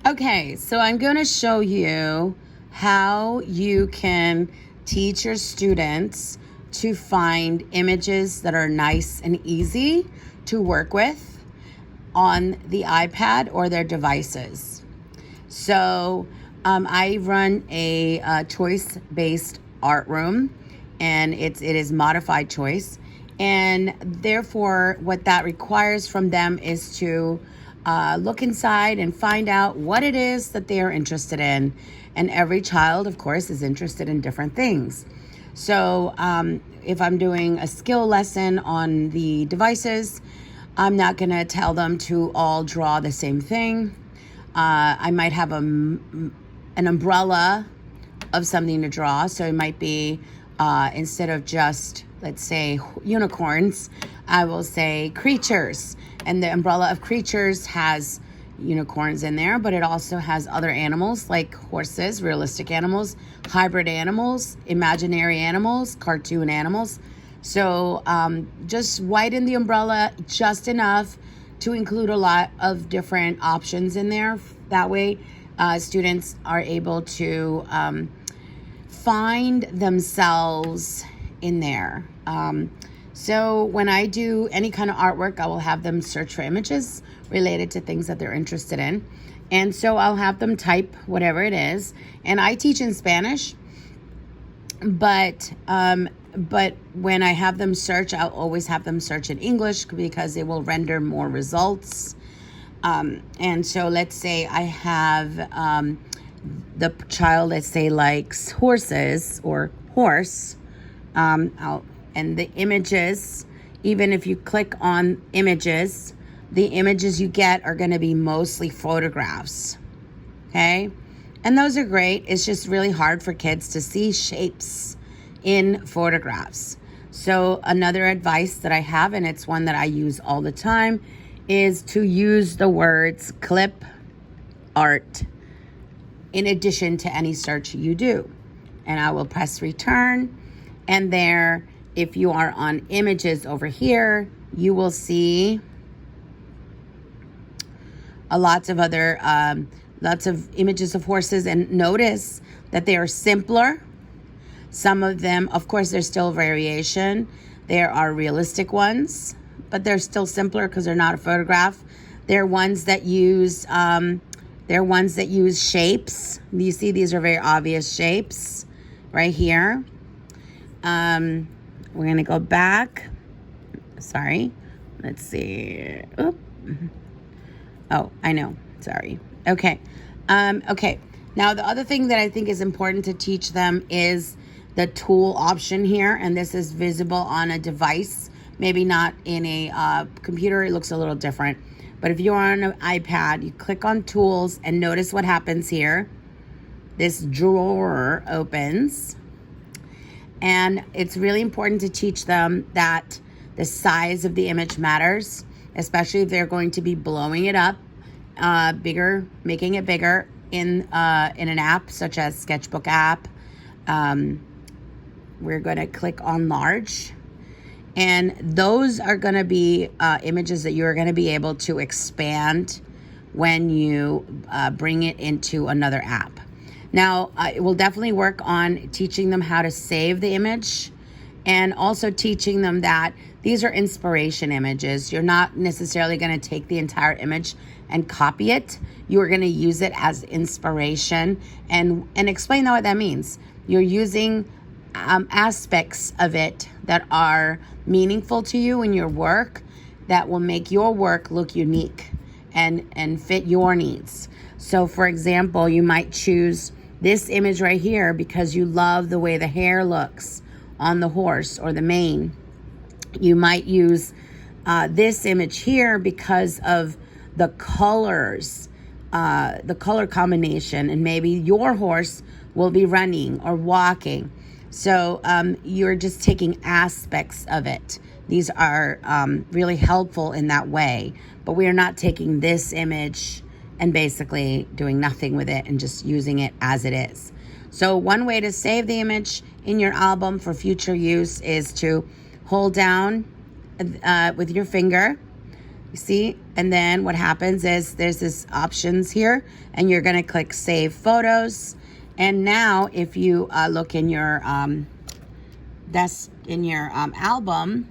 Okay, so I'm going to show you how you can teach your students to find images that are nice and easy to work with on the iPad or their devices. So I run a choice-based art room, and it is modified choice. And therefore, what that requires from them is to look inside and find out what it is that they are interested in. And every child, of course, is interested in different things. So if I'm doing a skill lesson on the devices, I'm not going to tell them to all draw the same thing. I might have an umbrella of something to draw. So it might be instead of just, let's say, unicorns, I will say creatures. And the umbrella of creatures has unicorns in there, but it also has other animals like horses, realistic animals, hybrid animals, imaginary animals, cartoon animals. So just widen the umbrella just enough to include a lot of different options in there. That way, students are able to find themselves in there. So when I do any kind of artwork, I will have them search for images related to things that they're interested in. And so I'll have them type whatever it is. And I teach in Spanish, but when I have them search, I'll always have them search in English because it will render more results. And so let's say I have the child, let's say, likes horses or horse. And the images, even if you click on images, the images you get are going to be mostly photographs. Okay? And those are great. It's just really hard for kids to see shapes in photographs. So another advice that I have, and it's one that I use all the time, is to use the words clip art in addition to any search you do. And I will press return. And there, if you are on images over here, you will see lots of other, lots of images of horses. And notice that they are simpler. Some of them, of course, there's still variation. There are realistic ones, but they're still simpler because they're not a photograph. They're ones that use, shapes. You see, these are very obvious shapes right here. We're going to go back. Sorry. Let's see. Oop. Oh, I know. Sorry. Okay. Okay. Now, the other thing that I think is important to teach them is the tool option here. And this is visible on a device. Maybe not in a computer. It looks a little different. But if you're on an iPad, you click on tools and notice what happens here. This drawer opens. And it's really important to teach them that the size of the image matters, especially if they're going to be blowing it up, bigger, making it bigger in an app such as Sketchbook app. We're going to click on large. And those are going to be images that you're going to be able to expand when you bring it into another app. Now, it will definitely work on teaching them how to save the image and also teaching them that these are inspiration images. You're not necessarily going to take the entire image and copy it. You are going to use it as inspiration and explain what that means. You're using aspects of it that are meaningful to you in your work that will make your work look unique and fit your needs. So, for example, you might choose this image right here because you love the way the hair looks on the horse or the mane. You might use this image here because of the colors, the color combination, and maybe your horse will be running or walking. So you're just taking aspects of it. These are really helpful in that way, but we are not taking this image and basically doing nothing with it and just using it as it is. So one way to save the image in your album for future use is to hold down with your finger You see? And then what happens is there's this options here, and you're going to click Save Photos. And now if you look in your album,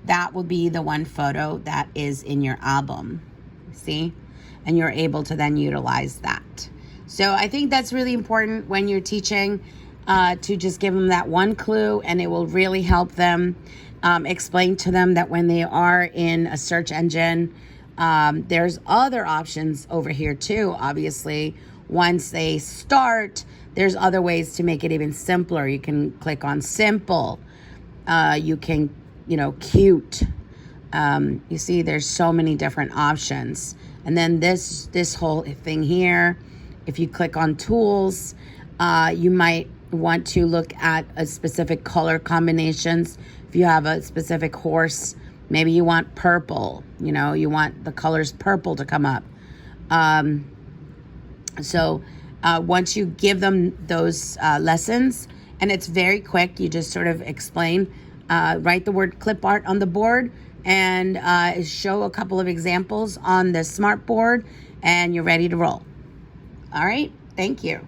that will be the one photo that is in your album. See? And you're able to then utilize that. So I think that's really important when you're teaching, to just give them that one clue, and it will really help them. Explain to them that when they are in a search engine, there's other options over here too. Obviously, once they start, there's other ways to make it even simpler. You can click on simple. You can, cute. You see, there's so many different options. And then this whole thing here, if you click on tools, you might want to look at a specific color combinations. If you have a specific horse, maybe you want purple, you want the colors purple to come up. So once you give them those lessons, and it's very quick, you just sort of explain, write the word clip art on the board, and show a couple of examples on the smart board, and you're ready to roll. All right, thank you.